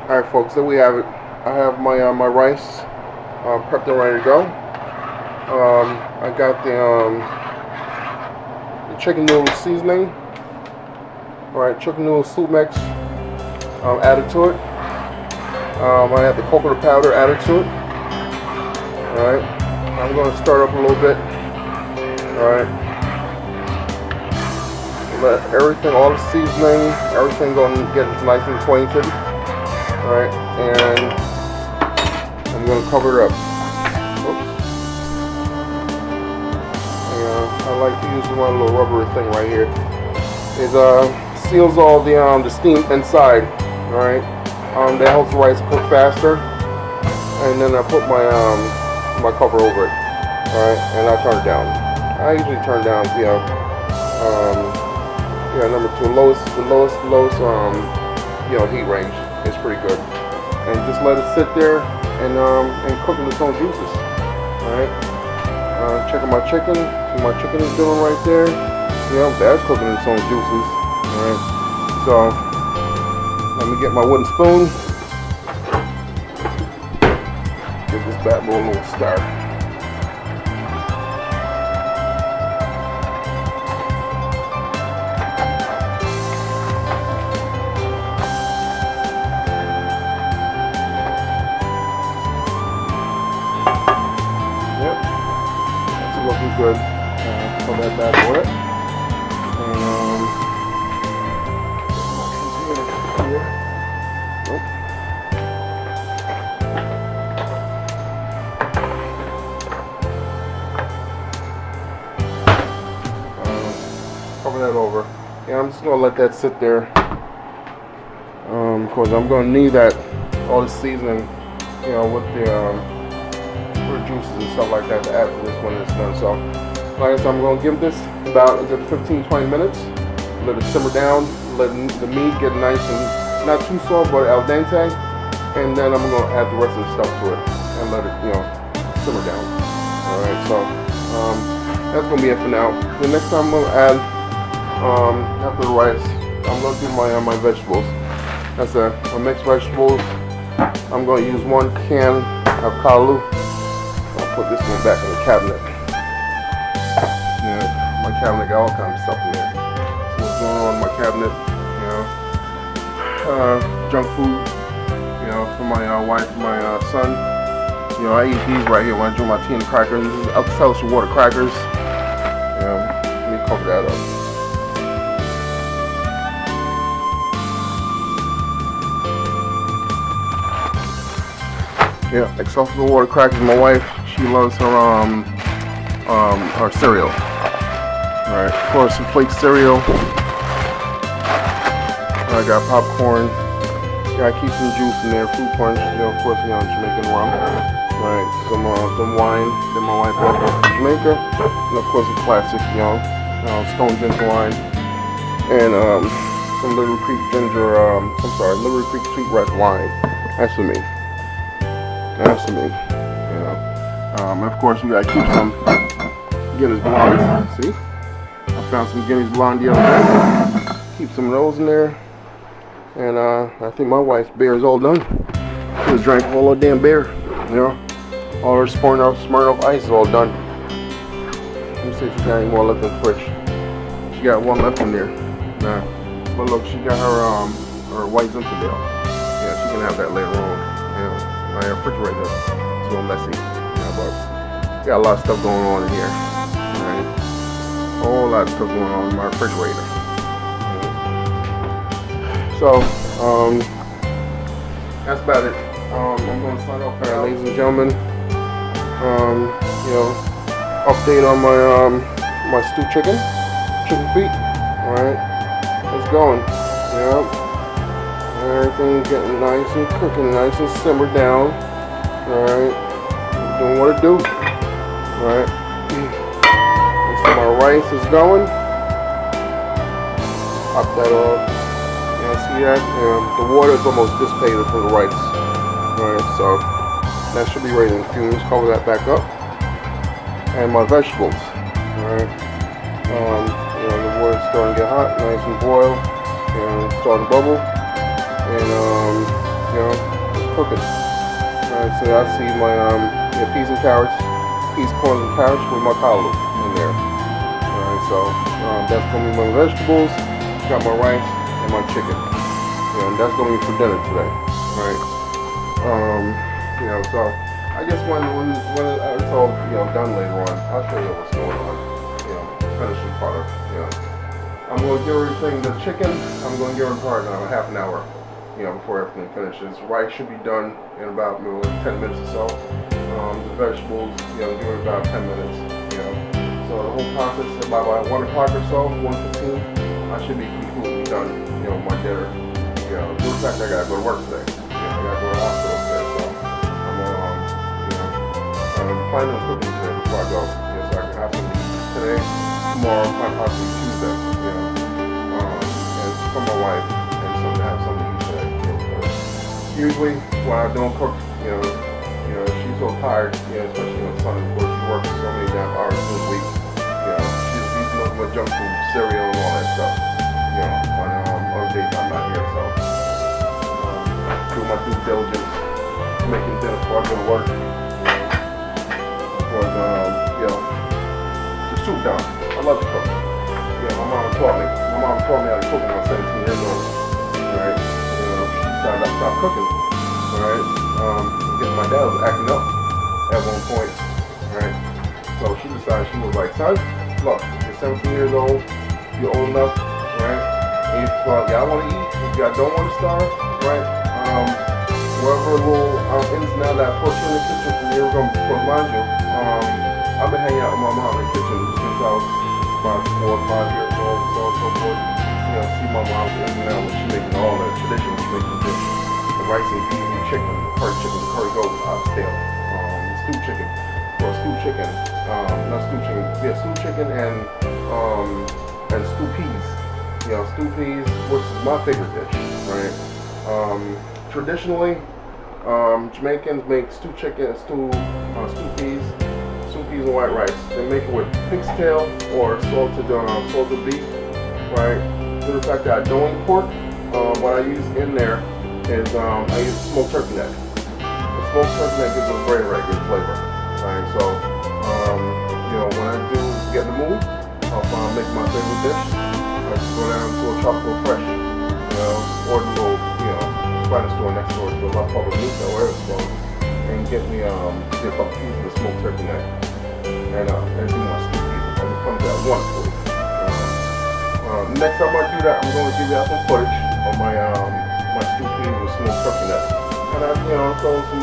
Alright folks, there we have it. I have my rice prepped and ready to go. I got the chicken noodle seasoning. Alright, chicken noodle soup mix added to it. I have the coconut powder added to it. Alright, I'm going to stir up a little bit. Alright, let everything, all the seasoning, everything go and get nice and acquainted. Alright, and I'm going to cover it up. Oops. And I like to use one little rubber thing right here. It seals all the steam inside. Alright, that helps the rice cook faster. And then I put my cover over it. Alright, and I turn it down. I usually turn down, number 2, the lowest heat range is pretty good. And just let it sit there and cook in its own juices. Alright, checking my chicken. See my chicken is doing right there. That's cooking in its own juices. Alright, so let me get my wooden spoon. Give this bad boy a little stir. Looking good. Pull that bad boy up. Cover that over. Yeah, I'm just gonna let that sit there. Because I'm gonna need that all the seasoning, with the juices and stuff like that to add to this when it's done. So like I said, I'm going to give this about a good 15-20 minutes, let it simmer down, let the meat get nice and not too soft but al dente, and then I'm going to add the rest of the stuff to it and let it simmer down. Alright, so that's going to be it for now. The next time I'm going to add after the rice, I'm going to do my vegetables. That's my mixed vegetables. I'm going to use 1 can of callaloo. Put this one back in the cabinet. My cabinet got all kinds of stuff in there. So what's going on in my cabinet? Junk food. For my wife and my son. I eat these right here when I drink my tea and crackers. This is Alka-Seltzer water crackers. Let me cover that up. Alka-Seltzer water crackers. My wife, she loves her cereal. Alright, of course, some flake cereal. I got popcorn. Gotta keep some juice in there. Fruit punch. Of course, Jamaican rum. Right, some wine. Then my wife brought from Jamaica, and of course, the classic, Stone ginger wine, and some Little Creek ginger. Little Creek sweet red wine. That's for me. That's for me. And of course, we gotta keep some Guinness Blonde. See? I found some Guinness Blonde the other day. Keep some of those in there. And I think my wife's beer is all done. She just drank all her damn beer. All her Smirnoff Ice is all done. Let me see if she got any more left in the fridge. She got 1 left in there. But look, she got her white Zinfandel. Yeah, she can have that later on. My refrigerator is a little messy. But got a lot of stuff going on in here. Alright. A whole lot of stuff going on in my refrigerator. So, that's about it. I'm going to start off here, ladies and gentlemen. Update on my stewed chicken feet. Alright. It's going. Everything's getting nice and cooking, nice and simmered down. Alright. Doing what it do. Alright. So my rice is going. Pop that off. See that? The water is almost dissipated from the rice. Alright, so that should be ready in fumes. Cover that back up. And my vegetables. Alright. The water's starting to get hot, nice and boil, and starting to bubble. And just cook it. Alright, so I see my peas and carrots, peas, corn, and carrots with my kalu in there. Alright, so that's gonna be my vegetables. Got my rice and my chicken. And that's gonna be for dinner today. Alright. So I guess when it's all done later on, I'll show you what's going on. Finishing part of I'm gonna give everything the chicken. I'm gonna give it part half an hour. Before everything finishes. Rice should be done in about 10 minutes or so. The vegetables, give it about 10 minutes. So the whole process about 1 o'clock or so, 1:15, I should be completely done. With my dinner. Due to the fact I gotta go to work today. I gotta go to the hospital today, so I'm planning on cooking today before I go. So I can have some today, tomorrow, possibly Tuesday. And it's for my wife, and so to have something to eat today. Usually when I don't cook, she's so tired, especially when Sunday before she works so many damn hours a week. She's eating nothing but junk food, cereal, and all that stuff. On other days I'm not here, so do my due diligence, making dinner before I go to work. Because the soup down. I love to cook. My mom taught me. My mom taught me how to cook when I was 17 years old. Right? I stopped cooking, right? Because my dad was acting up at one point, right? So she decided, she was like, son, look, you're 17 years old, you're old enough, right? And if y'all want to eat, if y'all don't want to starve, right? Whatever little ins and outs that I put you in the kitchen from years ago, because mind you, I've been hanging out with my mom in the kitchen since I was about 4 or 5 years old, so forth. See my mom in and out when she's making all the traditional making dish. The rice and beef and chicken, the curry goat, stale. Stewed chicken. Well, stewed chicken. Not stewed chicken. Yeah, stewed chicken and stewed peas. Stewed peas, which is my favorite dish, right? Traditionally, Jamaicans make stewed chicken, stewed peas and white rice. They make it with pig's tail or salted beef, right? To the fact that I don't eat pork, what I use in there is I use smoked turkey neck. The smoked turkey neck gives it a very, very good flavor. Right? So, when I do get in the mood of making my favorite dish, I just go down to a Tropical Fresh, or the little, Spanish store next door to La Public Meat or wherever it's called, and get me a couple pieces of smoked turkey neck, and do my stew peas. And it comes out wonderful. Next time I do that, I'm going to give you some footage of my stew peas with smoked turkey neck. And I, throw some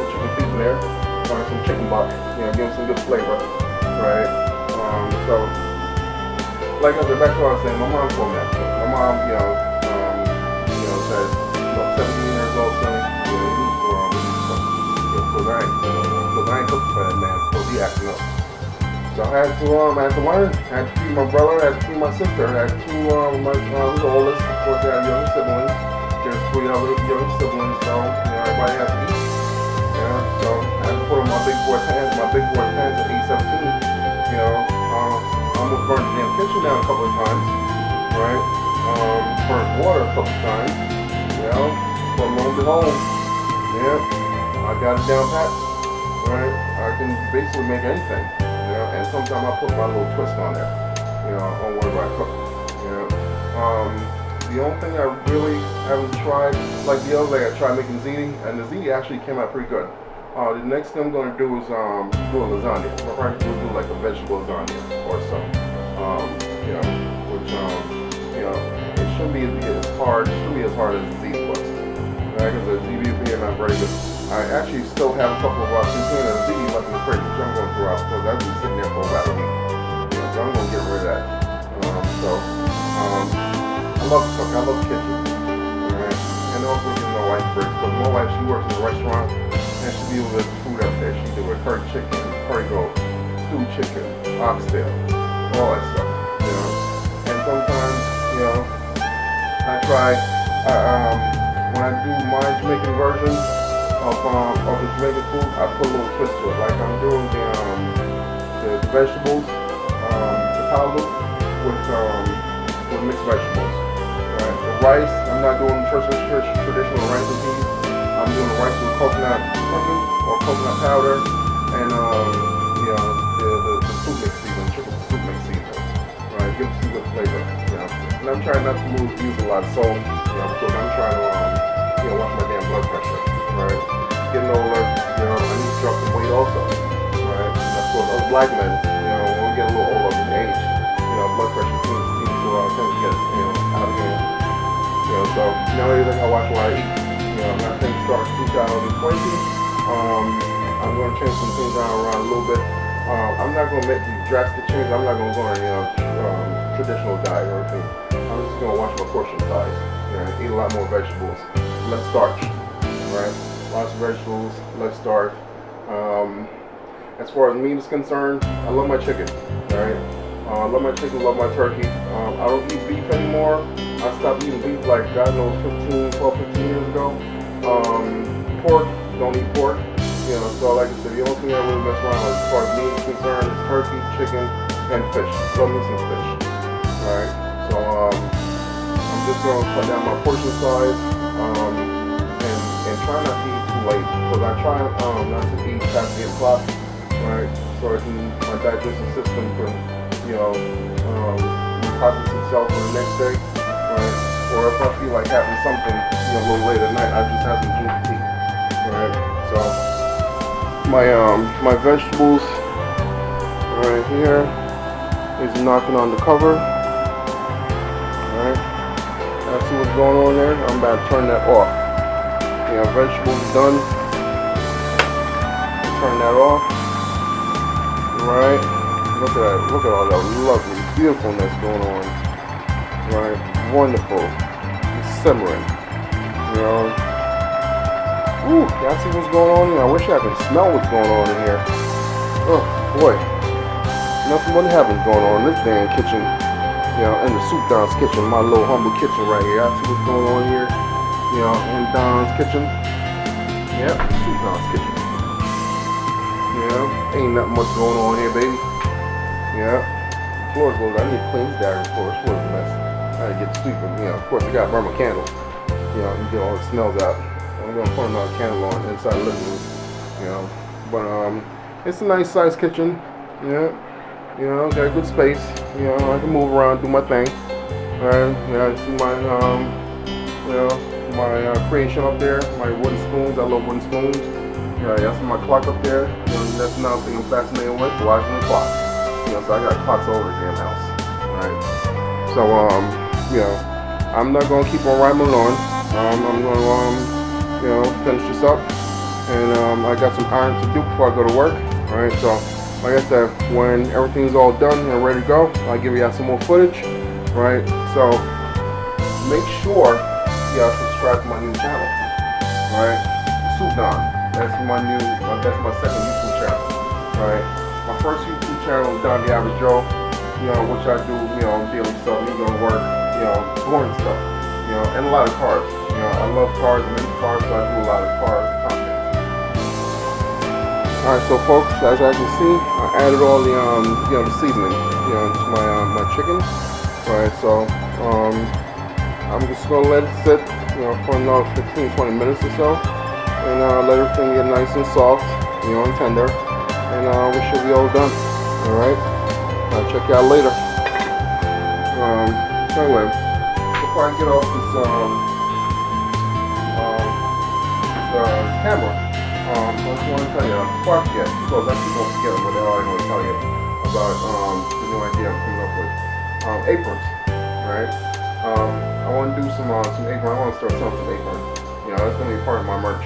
chicken feet in there, some chicken butt, give them some good flavor, right? So, like I said, back to what I was saying, my mom told me that. My mom, said, 17 years old, son, you need to go on with these stuff. Because I ain't cooking for that man, because he acting up. So I had to learn. I had to feed my brother. I had to feed my sister. I had two my the oldest. Of course, I had younger siblings. There's 3 other younger siblings, so everybody has to eat. So I had to put on my big boy pants. My big boy pants at age 17. I almost burned the damn kitchen down a couple of times, right? Burnt water a couple of times. But lo and behold, I got it down pat. Right? I can basically make anything. And sometimes I put my little twist on there, on whatever I cook. The only thing I really haven't tried, like the other day I tried making ziti, and the ziti actually came out pretty good. The next thing I'm going to do is do a lasagna. We're going to do like a vegetable lasagna or so. Which it shouldn't be as hard. It shouldn't be as hard as the ziti was. Because the ziti is not very good. I actually still have a couple of containers of ziti left in the fridge, which I'm going to throw out because I've been sitting there for about a week. So I'm going to get rid of that. I love to cook. I love the kitchen. Alright? And also getting my wife breaks. Because my wife, she works in a restaurant and she deals with food up there. She deals with curry chicken, curry goat, stewed chicken, oxtail, all that stuff. And sometimes, I try, when I do my Jamaican version of the Jamaican food, I put a little twist to it. Like I'm doing the vegetables, the kalu with mixed vegetables. Right? The rice, I'm not doing traditional rice and peas. I'm doing the rice with coconut honey or coconut powder, and you know, the soup mix seasoning, chicken soup mix seasoning. Right, gives some good flavor. You know, and I'm trying not to use a lot of salt. You know, because I'm trying to you know, watch my damn blood pressure. Right, getting older. You know, I need to drop some weight also. Right, and that's what us black men. You know, when we get a little older in age, you know, blood pressure seems to tend to get, you know, out of hand. You know, so nowadays I gotta watch what I eat. You know, I think starting 2020, I'm going to change some things around a little bit. I'm not going to make these drastic changes. I'm not going to go on any traditional diet or anything. I'm just going to watch my portion size. You know, eat a lot more vegetables, less starch. Right? Lots of vegetables, less starch. As far as meat is concerned, I love my chicken. Right? I love my chicken, love my turkey. I don't eat beef anymore. I stopped eating beef like, God knows, 15 years ago. Pork, don't eat pork. You know, so like I said, the only thing I really mess around with as far as meat is concerned is turkey, chicken, and fish. Love me some fish. Alright, so I'm just going to cut down my portion size and try not to eat too late. Because I try not to eat past 8 o'clock, right? So my digestive system can, you know, process itself for the next day, right? Or if I feel like having something, you know, a little late at night, I just have some ginger tea, right? So my vegetables right here is knocking on the cover, right? I see what's going on there. I'm about to turn that off. Yeah, vegetables done. Turn that off. Right. Look at that. Look at all that lovely beautifulness going on. Right. Wonderful. It's simmering. You know. Ooh, y'all see what's going on here? I wish I could smell what's going on in here. Oh boy. Nothing but heaven's going on in this damn kitchen. You know, in the Soup Don's kitchen, my little humble kitchen right here. Y'all see what's going on here? You know, in Don's kitchen. Yep, Soup Don's kitchen. You know, ain't nothing much going on here, baby. Yeah. The floor's low. I need to clean this dagger floor. This floor's a mess. I gotta get to sleeping. You know, of course I gotta burn my candle. You know, and get all the smells out. I'm gonna put another candle on inside the living room. You know. But it's a nice sized kitchen. Yeah. You know, got a good space. You know, I can move around, do my thing. Alright, you know, see my you know, my creation up there, my wooden spoons. I love wooden spoons. Yeah, that's my clock up there. You know, that's another thing I'm fascinated with, watching the clock. You know, so I got clocks all over the damn house. Right. So you know, I'm not gonna keep on rambling on. I'm gonna you know, finish this up. And I got some iron to do before I go to work. Alright, so like I said, when everything's all done and ready to go, I'll give you some more footage. Right. So make sure you subscribe to my new channel. Right, Soup Don. That's my second YouTube channel. Right. My first YouTube channel is Don the Average Joe. You know, which I do, you know, daily stuff, you go to work, you know, boring stuff. You know, and a lot of cars. You know, I love cars, I'm into cars, so I do a lot of car content. Alright, so folks, as I can see, I added all the you know, the seasoning, you know, to my chicken. Alright, so I'm just gonna let it sit, you know, for another 15-20 minutes or so. And let everything get nice and soft, you know, and tender. And we should be all done. Alright? I'll check you out later. Anyway, before I get off this camera, I just want to tell you, before I forget, because I keep on forgetting what the hell I'm going to tell you about the new idea I'm coming up with. Aprons. Right? I want to do some apron. I want to start selling some aprons. You know, that's going to be part of my merch.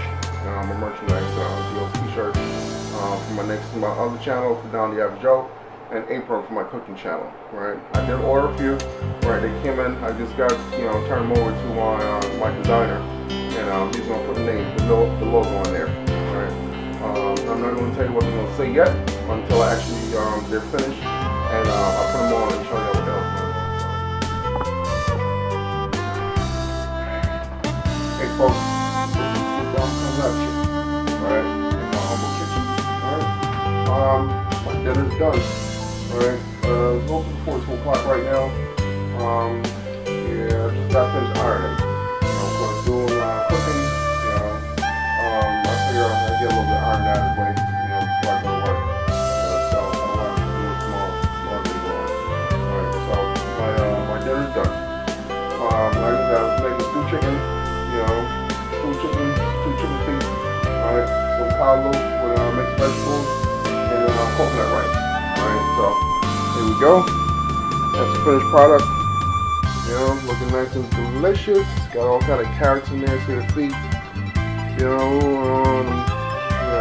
My merchandise deal, t-shirts for my other channel, for Don the Average Joe, and apron for my cooking channel. Right, I did order a few. Right, they came in. I just got, you know, turned them over to my designer, and he's gonna put the logo on there. Right, I'm not gonna tell you what I'm gonna say yet until I actually they're finished, and I'll put them on and show you what else. Hey folks. Alright, in my humble kitchen. Alright, my dinner's done. Alright, it's open before 2 o'clock right now. Yeah, I just got finished ironing. get a little bit ironed out of the way, before I go to work. So I wanted to do it tomorrow later on. Alright, so my dinner's done. Like I said, I was making stewed chicken, stewed chicken feet. Alright, some caldo with mixed vegetables and coconut rice. Alright, so here we go. That's the finished product. Looking nice and delicious. Got all kind of carrots in there, so the feet.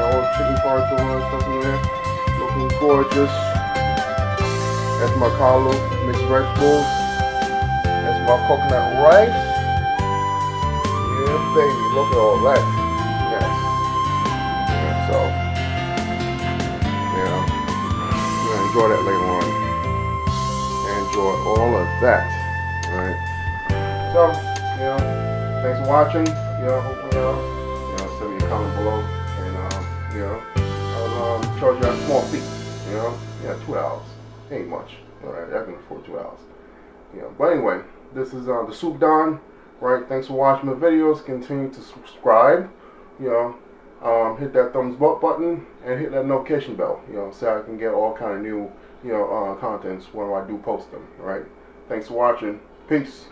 All the chicken parts and all that stuff in there. Looking gorgeous. That's my caldo, mixed vegetables. That's my coconut rice. Yeah, baby, look at all that. Yes. Yeah, so, you're gonna enjoy that later on. Enjoy all of that. Alright. So, thanks for watching. Hopefully, send me a comment below. And, I'll charge you a small fee. $2. Ain't much. Alright, I can afford $2. But anyway, this is the Soup Don. Right, thanks for watching my videos. Continue to subscribe. Hit that thumbs up button and hit that notification bell. So I can get all kind of new contents when I do post them. Right. Thanks for watching. Peace.